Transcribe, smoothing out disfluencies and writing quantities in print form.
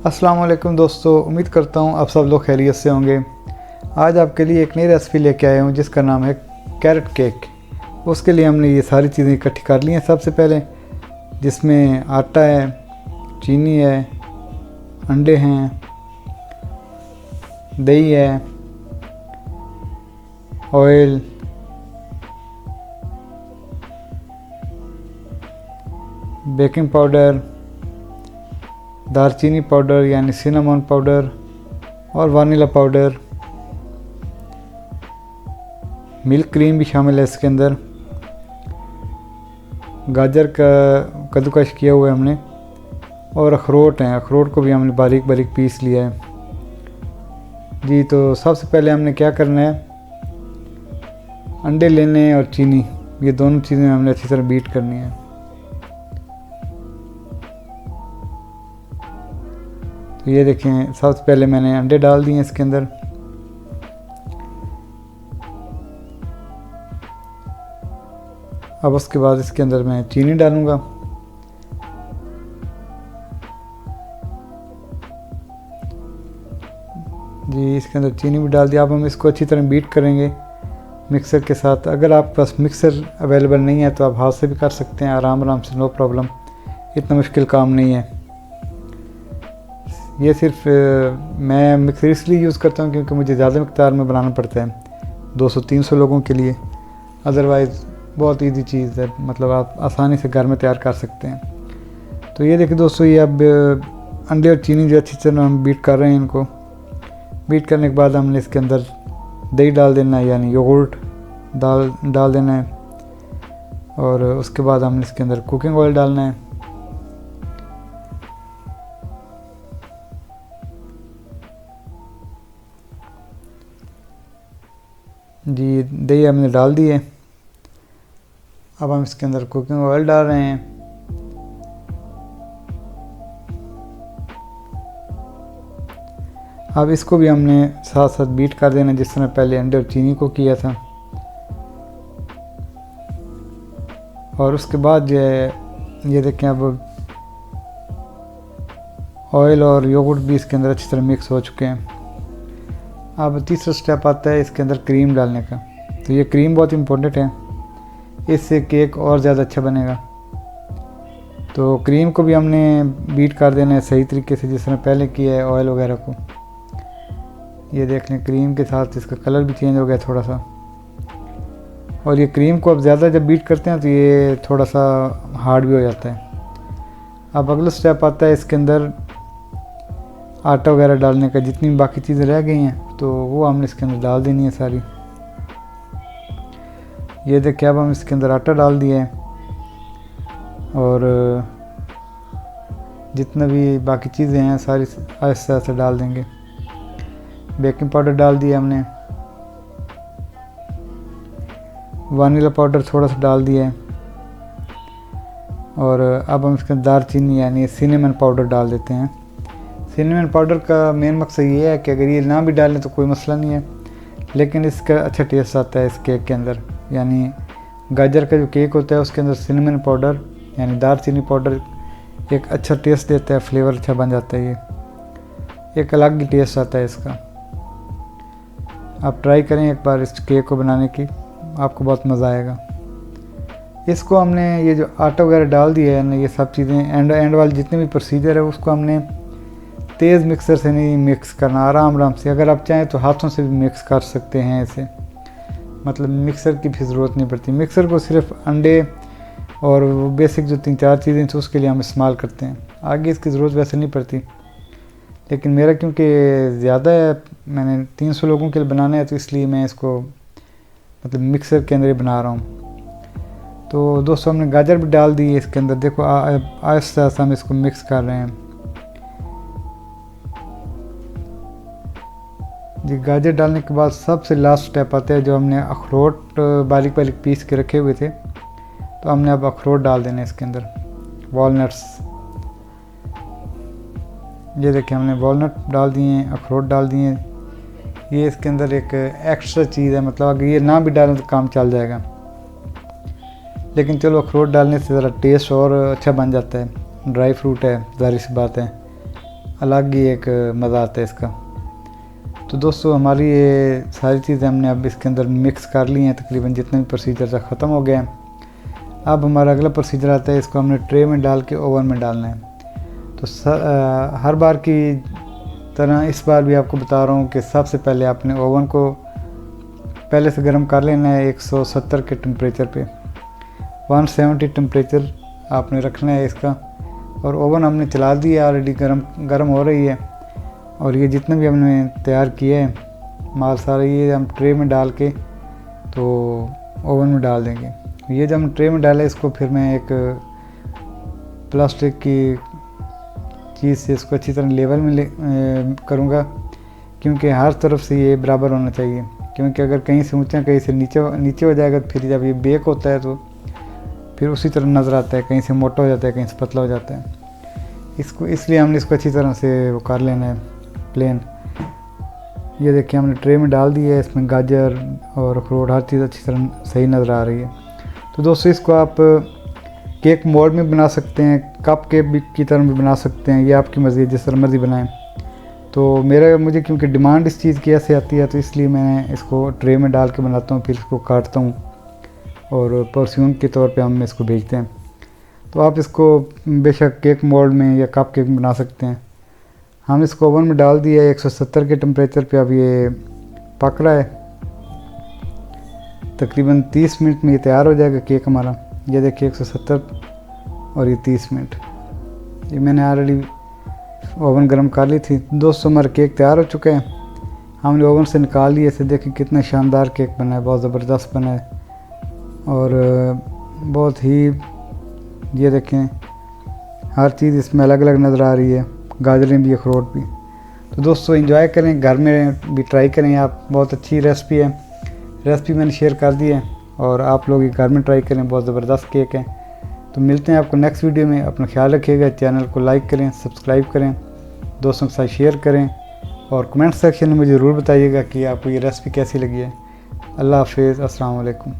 अस्सलाम वालेकुम दोस्तों, उम्मीद करता हूँ आप सब लोग खैरियत से होंगे। आज आपके लिए एक नई रेसिपी लेके आया हूँ जिसका नाम है कैरेट केक। उसके लिए हमने ये सारी चीज़ें इकट्ठी कर ली हैं सबसे पहले, जिसमें आटा है, चीनी है, अंडे हैं, दही है, ऑयल, बेकिंग पाउडर, दालचीनी पाउडर यानी सिनेमन पाउडर और वानीला पाउडर, मिल्क क्रीम भी शामिल है इसके अंदर, गाजर का कद्दूकश किया हुआ है हमने, और अखरोट हैं। अखरोट को भी हमने बारीक बारीक पीस लिया है जी। तो सबसे पहले हमने क्या करना है, अंडे लेने हैं और चीनी, ये दोनों चीज़ें हमने अच्छी तरह बीट करनी है। तो ये देखें, सबसे पहले मैंने अंडे डाल दिए इसके अंदर। अब उसके बाद इसके अंदर मैं चीनी डालूँगा। जी, इसके अंदर चीनी भी डाल दिया। अब हम इसको अच्छी तरह बीट करेंगे मिक्सर के साथ। अगर आपके पास मिक्सर अवेलेबल नहीं है तो आप हाथ से भी कर सकते हैं आराम से, नो प्रॉब्लम, इतना मुश्किल काम नहीं है। ये सिर्फ मैं मिक्सर इसलिए यूज़ करता हूँ क्योंकि मुझे ज़्यादा मकदार में बनाना पड़ता है 200-300 लोगों के लिए। अदरवाइज़ बहुत इजी चीज़ है, मतलब आप आसानी से घर में तैयार कर सकते हैं। तो ये देखिए दोस्तों, ये अब अंडे और चीनी जो अच्छी तरह हम बीट कर रहे हैं, इनको बीट करने के बाद हमने इसके अंदर दही डाल देना है, यानी योगर्ट डाल देना है। और उसके बाद हमने इसके अंदर कुकिंग ऑयल डालना है। जी, दही हमने डाल दी है। अब हम इसके अंदर कुकिंग ऑयल डाल रहे हैं। अब इसको भी हमने साथ साथ बीट कर देना जिस तरह पहले अंडे और चीनी को किया था। और उसके बाद जो है, ये देखें, अब ऑयल और योगर्ट भी इसके अंदर अच्छी तरह मिक्स हो चुके हैं। अब तीसरा स्टेप आता है इसके अंदर क्रीम डालने का। तो ये क्रीम बहुत इम्पोर्टेंट है, इससे केक और ज़्यादा अच्छा बनेगा। तो क्रीम को भी हमने बीट कर देना है सही तरीके से, जिस तरह पहले किया है ऑयल वगैरह को। ये देख लें, क्रीम के साथ इसका कलर भी चेंज हो गया थोड़ा सा। और ये क्रीम को अब ज़्यादा जब बीट करते हैं तो ये थोड़ा सा हार्ड भी हो जाता है। अब अगला स्टेप आता है इसके अंदर आटा वगैरह डालने का। जितनी बाकी चीज़ें रह गई हैं तो वो हमने इसके अंदर डाल देनी है सारी। ये देखिए, अब हम इसके अंदर आटा डाल दिए हैं और जितना भी बाकी चीज़ें हैं सारी आहिस्ते आहिस्ते डाल देंगे। बेकिंग पाउडर डाल दिया हमने, वानीला पाउडर थोड़ा सा डाल दिया है, और अब हम इसके अंदर दालचीनी यानी सिनेमन पाउडर डाल देते हैं। सिनेमन पाउडर का मेन मकसद ये है कि अगर ये ना भी डालें तो कोई मसला नहीं है, लेकिन इसका अच्छा टेस्ट आता है इस केक के अंदर। यानी गाजर का जो केक होता है उसके अंदर सिनेमन पाउडर यानी दालचीनी पाउडर एक अच्छा टेस्ट देता है, फ्लेवर अच्छा बन जाता है। ये एक अलग ही टेस्ट आता है इसका। आप ट्राई करें एक बार इस केक को बनाने की, आपको बहुत मज़ा आएगा। इसको हमने ये जो आटा वगैरह डाल दिया है ना, ये सब चीज़ें एंड वाले जितने भी प्रोसीजर है उसको हमने तेज़ मिक्सर से नहीं मिक्स करना, आराम से। अगर आप चाहें तो हाथों से भी मिक्स कर सकते हैं इसे, मतलब मिक्सर की भी ज़रूरत नहीं पड़ती। मिक्सर को सिर्फ अंडे और वो बेसिक जो 3-4 चीज़ें थी उसके लिए हम इस्तेमाल करते हैं, आगे इसकी ज़रूरत वैसे नहीं पड़ती। लेकिन मेरा क्योंकि ज़्यादा है, मैंने 300 लोगों के लिए बनाना है, तो इसलिए मैं इसको मतलब मिक्सर के अंदर ही बना रहा हूँ। तो दोस्तों, हमने गाजर भी डाल दी है इसके अंदर। देखो, आहिस्ते आहिस्ते हम इसको मिक्स कर रहे हैं जी। गाजर डालने के बाद सबसे लास्ट स्टेप आता है जो हमने अखरोट बारीक बारीक पीस के रखे हुए थे, तो हमने अब अखरोट डाल देने इसके अंदर, वॉलनट्स। ये देखिए, हमने वॉलनट डाल दिए हैं, अखरोट डाल दिए हैं। ये इसके अंदर एक एक्स्ट्रा चीज़ है, मतलब अगर ये ना भी डालें तो काम चल जाएगा, लेकिन चलो अखरोट डालने से ज़रा टेस्ट और अच्छा बन जाता है। ड्राई फ्रूट है, ज़ाहिर सी बात है, अलग ही एक मज़ा आता है इसका। तो दोस्तों हमारी ये सारी चीज़ें हमने अब इसके अंदर मिक्स कर ली हैं, तकरीबन जितने भी प्रोसीजर था ख़त्म हो गया है। अब हमारा अगला प्रोसीजर आता है, इसको हमने ट्रे में डाल के ओवन में डालना है। तो हर बार की तरह इस बार भी आपको बता रहा हूँ कि सबसे पहले आपने ओवन को पहले से गर्म कर लेना है 170 के टेम्परेचर पे। 170 टेम्परेचर आपने रखना है इसका। और ओवन हमने चला दिया, ऑलरेडी गर्म हो रही है। और ये जितना भी हमने तैयार किया है माल सारा, ये हम ट्रे में डाल के तो ओवन में डाल देंगे। ये जब हम ट्रे में डालें इसको, फिर मैं एक प्लास्टिक की चीज़ से इसको अच्छी तरह लेवल में करूँगा, क्योंकि हर तरफ से ये बराबर होना चाहिए। क्योंकि अगर कहीं से ऊंचा कहीं से नीचे हो जाएगा, फिर जब ये बेक होता है तो फिर उसी तरह नज़र आता है, कहीं से मोटा हो जाता है, कहीं से पतला हो जाता है। इसको इसलिए हमने इसको अच्छी तरह से वो कर लेना है प्लेन। ये देखिए हमने ट्रे में डाल दिया है, इसमें गाजर और अखरोट हर चीज़ अच्छी तरह सही नज़र आ रही है। तो दोस्तों इसको आप केक मोल्ड में बना सकते हैं, कप केक की तरह भी बना सकते हैं, ये आपकी मर्ज़ी है, जिस तरह मर्ज़ी बनाएं। तो मुझे क्योंकि डिमांड इस चीज़ की ऐसे आती है, तो इसलिए मैं इसको ट्रे में डाल के बनाता हूँ, फिर इसको काटता हूँ और परफ्यूम के तौर पे हम इसको बेचते हैं। तो आप इसको बेशक केक मोल्ड में या कप केक में बना सकते हैं। हम इसको ओवन में डाल दिया 170 के टेम्परेचर पे। अब ये पक रहा है, तकरीबन 30 मिनट में ये तैयार हो जाएगा केक हमारा। ये देखिए 170 और ये 30 मिनट, ये मैंने ऑलरेडी ओवन गर्म कर ली थी। दोस्तों हमारा केक तैयार हो चुका है, हमने ओवन से निकाल लिया। इसे देखिए कितना शानदार केक बना है, बहुत ज़बरदस्त बना है और बहुत ही, ये देखें हर चीज़ इसमें अलग अलग नज़र आ रही है, गाजरें भी अखरोट भी। तो दोस्तों एंजॉय करें, घर में भी ट्राई करें आप, बहुत अच्छी रेसिपी है। रेसिपी मैंने शेयर कर दी है और आप लोग घर में ट्राई करें, बहुत ज़बरदस्त केक है। तो मिलते हैं आपको नेक्स्ट वीडियो में। अपना ख्याल रखिएगा, चैनल को लाइक करें, सब्सक्राइब करें, दोस्तों के साथ शेयर करें और कमेंट सेक्शन में मुझे ज़रूर बताइएगा कि आपको ये रेसिपी कैसी लगी है। अल्लाह हाफिज़, अस्सलाम वालेकुम।